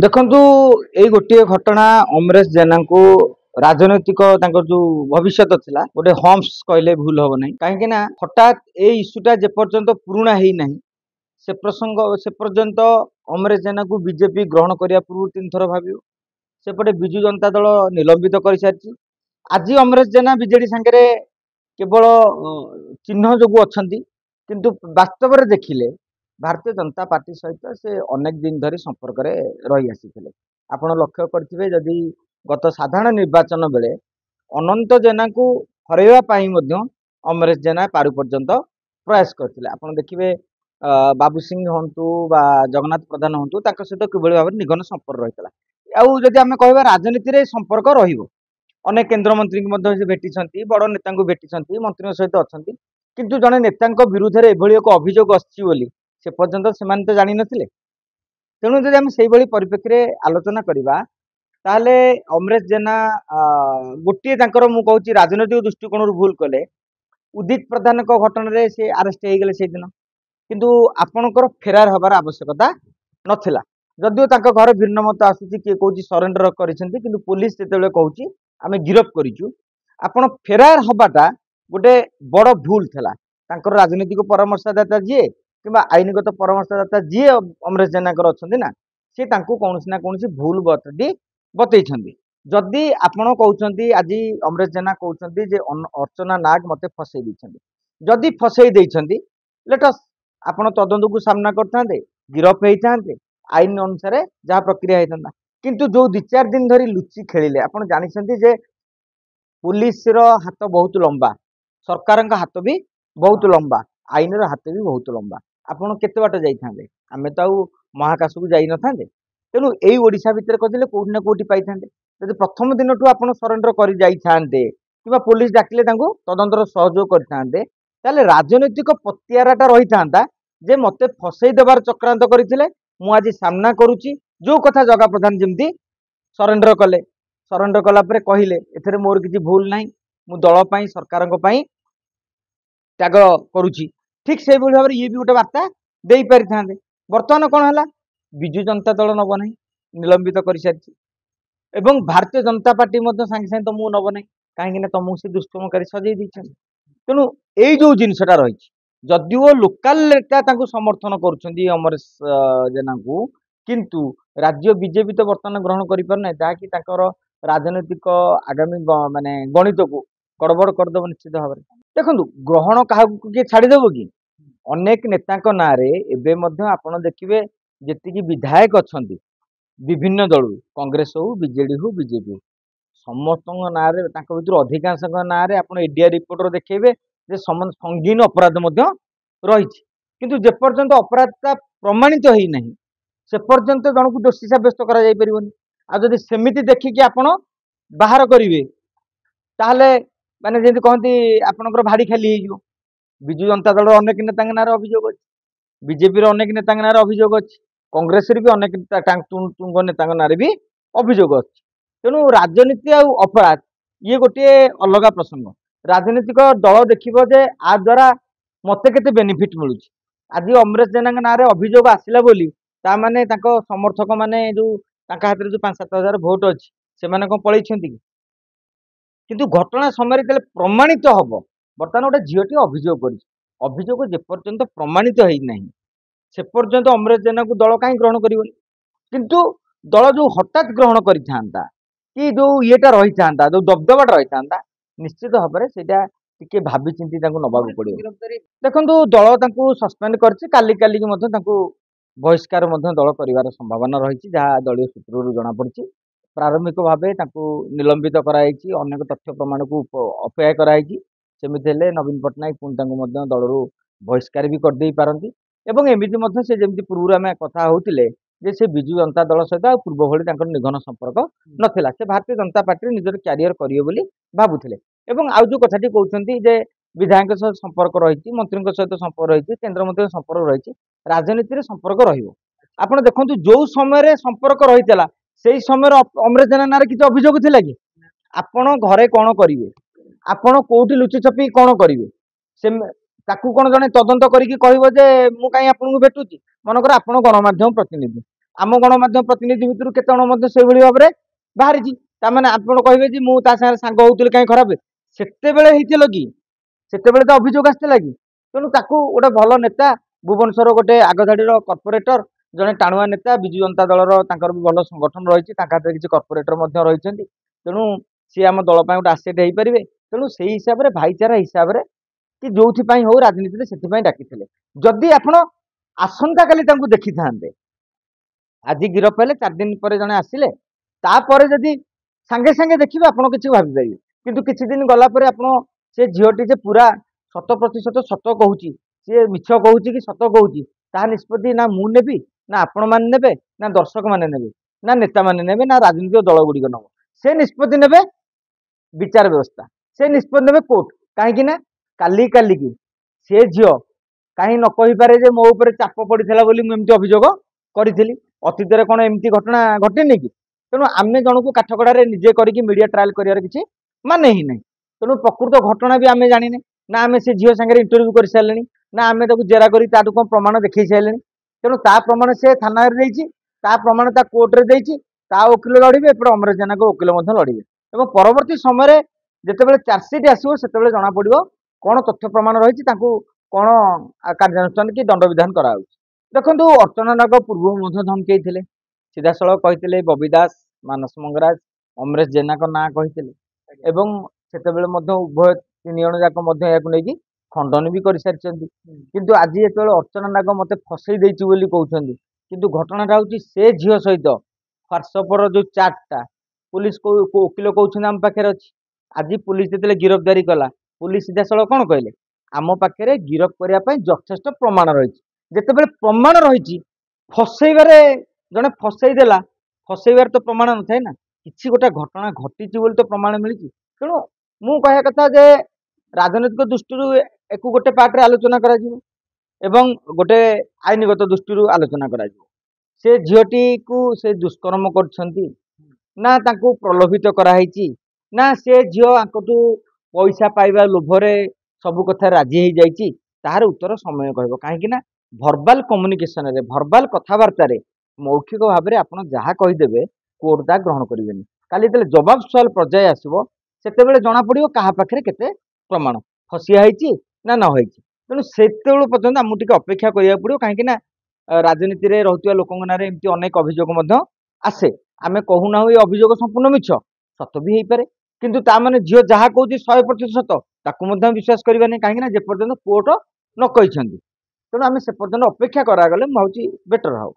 देखु यही गोटे घटना अमरेश जेना को राजनैतिक जो भविष्य थिला गोटे हम्स कहले भूल हम ना कहीं हठात ये इश्यूटा जेपर्यंत पुराणा ही ना से प्रसंग से पर्यंत अमरेश जेना को बीजेपी ग्रहण करने पूर्व 3 थर भाव सेपटे विजु जनता दल निलंबित कर सारी आज अमरेश जेना बीजेडी सांगे केवल चिन्ह जो अच्छा किंतु वास्तव में देखिले भारतीय जनता पार्टी सहित से अनेक दिन धरी संपर्क में रही आसी आपण लक्ष्य करेंगे जदि गत साधारण निर्वाचन बेले अनंत जेना को हरैवा अमरेश जेना पारु पर्यंत प्रयास करते आपड़ देखिए बाबू सिंह हूँ जगन्नाथ प्रधान हूँ सहित किभली भाव निघन संपर्क रही है। आम कह राजनीति संपर्क अनेक केन्द्रमंत्री की भेटी बड़ नेता भेटी मंत्री सहित अच्छा किंतु जड़े नेता विरुद्ध में एभली एक अभियोग आसी से पर्यंत से तो जानी नथिले। तेणु जब आम से परिप्रेक्षी आलोचना करवा ताहले अमरेश जेना गोटे मुझे राजनैतिक दृष्टिकोण भूल कले उदित प्रधान घटन से आरेस्ट हो गले से दिन किंतु आपणकर फेरार हबार आवश्यकता नथिला जदिओ घर भिन्न मत आसूची किए कौन सरेंडर कर पुलिस जिते कौच आम गिरफ करूँ आपण फेरार हबाटा गोटे बड़ भूल थिला राजनीतिक परामर्शदाता जी कि आईनगत परामर्शदाता जी अमरेश जेना अच्छा ना सी कौन ना कौन भूल बतटी बतई जदि आपण कहते आज अमरेश जेना कहते अर्चना नाग मत फसई जदि फसई लेटस आपण तदंत को सामना करते गिरफ होते आईन अनुसार जहाँ प्रक्रिया होता किंतु जो 2-4 दिन धरी लुचि खेलिले आपण जानी जे पुलिस रो हाथ बहुत लंबा सरकार हाथ भी बहुत लंबा आईन रो हाथ भी बहुत लंबा आपण केते बाट जाइथांदे आमे तो महाकाश को जाई नथांदे तेणु यही ओडिशा भितर कहते कौटी ना कौटी पाई जब प्रथम दिन ठू आप सरेंडर कर जाइए कि पुलिस डाकिले तदंतर सहयोग करते राजनैतिक पतियाराटा रही था जे मते फसई देवार चक्रांत करते मुझे सामना करुच्ची जो कथा जगा प्रधान जमी सरेंडर कला कहले एथरे मोर किसी भूल ना मु दलपाई सरकार त्याग करुच्ची ठीक से भाव में ये भी गोटे वार्ता दे पारि था बर्तमान कौन है विजु जनता दल नब ना निलंबित कर सारी एवं भारतीय जनता पार्टी सागे सागे तुमको नब ना कहीं तुमको से दुष्कर्मकारी सजे तेणु यही जो जिनसटा रही जदिओ लोकाल नेता समर्थन कर अमरेश जेना को किंतु राज्य बीजेपी तो बर्तमान ग्रहण कर पारना जहाँकि राजनैतिक आगामी माने गणित को गड़बड़ करदेव निश्चित भाव में देखो ग्रहण क्या किए छाड़देव कि अनेक नेता ना आप देखिए जी विधायक अच्छा विभिन्न दल कांग्रेस हो बीजेडी हो बीजेपी हो समस्त ना भर अधिकांश ना आप एडीआर रिपोर्टर देखिए संगीन अपराध रही किंतु जेपर्यंत अपराधता प्रमाणित हो ना से पर्यंत जन को दोषी सब्यस्त कर सेमिति देखिकी आपण बाहर करेंगे ताहले माने जमी कहती आपणकर भाड़ी खाली हो विजु जनता दल अनेक नेता ना अभियोग अच्छी बीजेपी अनेक नेता ना अभियोग अच्छी कांग्रेस भी अनेक तुंग नेता ना भी अभियोग अच्छी तेणु राजनीति आउ अपराध ये गोटे अलग प्रसंग राजनीतिक दल देखिबो जे आ द्वारा मते केते बेनिफिट मिलू आज अमरेश जेना ना अभियोग आसला बोली ता माने ताको समर्थक माने जो हाथ में जो 5-7 हजार भोट अच्छी से कौन पलि किंतु घटना समय प्रमाणित हम बर्तमान गोटे झीटी अभियोग कर अभियोग जेपर्यंत प्रमाणित होना से पर्यंत अमरेश जेना को दल कहीं ग्रहण कर किंतु दल जो हठात ग्रहण करता कि जो येटा रही था जो दबदबाटा रही था निश्चित भाव में से भावी चिंती नवा पड़ो देखो दल सस्पेंड कर बहिष्कार दल कर संभावना रही जहाँ दलीय सूत्र जना पड़ी प्रारंभिक भाव निलंबित कराई अनेक तथ्य प्रमाण को अपेक्षा कराई सेमती नवीन पट्टनायक पुणी दल बहिष्कार भी करदे पारती एमती से जमी पूर्व आम कथा होते से विजु जनता दल सहित पूर्व भली निघन संपर्क नाला से भारतीय जनता पार्टी निजर क्यारियर करेंगे भावुले आउ जो कथाटी कहते विधायक सहित संपर्क रही मंत्री सहित संपर्क रही केन्द्रमंत्री संपर्क रही राजनीति संपर्क रहा देखो जो समय संपर्क रही से समय अमरेश जेना ना किसी अभियोग थिला कि आपण घरे कौन करेंगे आपण कोठी लुचि छपी कौन करेंगे से कौन जड़े तदंत करके कह जे मु कहीं आपको भेटुची मनकर आप गणमाध्यम प्रतिनिधि आम गणमाध्यम प्रतिनिधि भितर केते जण मध्य सेहि भाव में बाहरी ताने आपण कहे कि मुझे सांग होती कहीं खराब से कि सेतेबेले तो अभियोग आसला कि तेणु ताकू गोटे भल नेता भुवनेश्वर गोटे आगधाड़ी कर्पोरेटर जड़े टाणुआ नेता विजु जनता दल भी भल संगठन रही किसी कर्पोरेटर रही तेणु सी आम दल गोटे आसेट हो पारे तेणु से हिसाब से भाईचारा हिसाब से कि जो हो राजनीति से डाकी जदि आपण आसंता काली देखी था आज गिरफ हेले 4 दिन पर जड़े आसिले तापर जदि सांगे सांगे देखिए आप किसी भाई पारे किंतु किसी दिन गलापर आप से झीटी जे पूरा 100% सत कहूँ सी मिछ कहूँ कि सत कहूँ ता निष्पत्ति ना मु नेबी ना आपण मैंने नेबे ना दर्शक मैंने नेबे ना नेता मैंने नेबे ना राजनीतिक दल गुड़िक नब से निष्पत्ति नेबे विचार व्यवस्था से निष्पत्ति नेबे कोर्ट कहीं काली काली की से झील कहीं न कही पारे जे मो ऊपर चाप पड़ता बोली मुझे अभियोग करी अतीत कौन एमती घटना घटेनि कि तेणु आम जन को काठगड़े निजे करके मीडिया ट्रायल कर माने ही नहीं तेणु प्रकृत घटना भी आम जाने ना आम से झील सागर इंटरव्यू कर सारे ना आम जेरा कर कौन प्रमाण देखी सारे तेणु ता प्रमाण से थाना प्रमाण ता कोर्टे ता वकिल लड़े एपटे अमरेश जेना वकिल लड़े और परवर्ती समय जिते चार्जसीट आसो से जना पड़ो कौन तथ्य प्रमाण रही कौन कार्यानुष्ठान कि दंड विधान करा देखो अर्चना नाग पूर्व धमकई सीधा सड़क कहते बबी दास मानस मंगराज अमरेश जेना ना कहते से उभय 3 जन जाक नहीं खंडन भी कर सारी किंतु आज जो अर्चना नाग मत फसई कहते किंतु घटनाटा हूँ से झील सहित ह्वाट्सअप जो चार्टा पुलिस वकिल कहते आम पाखे अच्छी आज पुलिस जो गिरफ्तारी कला पुलिस सीधा सड़क कौन कहले आम पाखे गिरफ करने यथेष्ट प्रमाण रही जिते प्रमाण रही फसईबारे जड़े फसईदेला फसईबार तो प्रमाण न थाए ना कि गोटे घटना घटी तो प्रमाण मिली तेणु मु कह कथा जे राजनैतिक दृष्टि एक गोटे पार्ट आलोचना करा गोटे आईनगत दृष्टि आलोचना करा से झीटी को से दुष्कर्म ना तांको प्रलोभित कराई ना से झील आंकटू पैसा पाइबा लोभरे सबू कथा राजी हो जाइए तार उत्तर समय कह कहीं भर्बाल कम्युनिकेशन रे भर्बाल कथबार्ता मौखिक भाव में आप जहाँ कहीदेवे कोर्ट ता ग्रहण करेंगे काली जवाब सवाल पर्याय आसो से जना पड़ो क्या पाखे केते प्रमाण फसिया ना न होती तेणु से पर्यटन आमको अपेक्षा करा पड़ो कहीं राजनीति में रोकवा लोक नारे एमती अनेक अभियोग आसे आम कहूना ये अभियोग संपूर्ण मिछ सत भी हो पारे किंतु ताने झील जहाँ कहूँ 100% सत ताकू विश्वास करवा नहीं कहीं जेपर्यंत कोर्ट न कही तेणु आम से पर्यटन अपेक्षा करागले मुझे बेटर हो।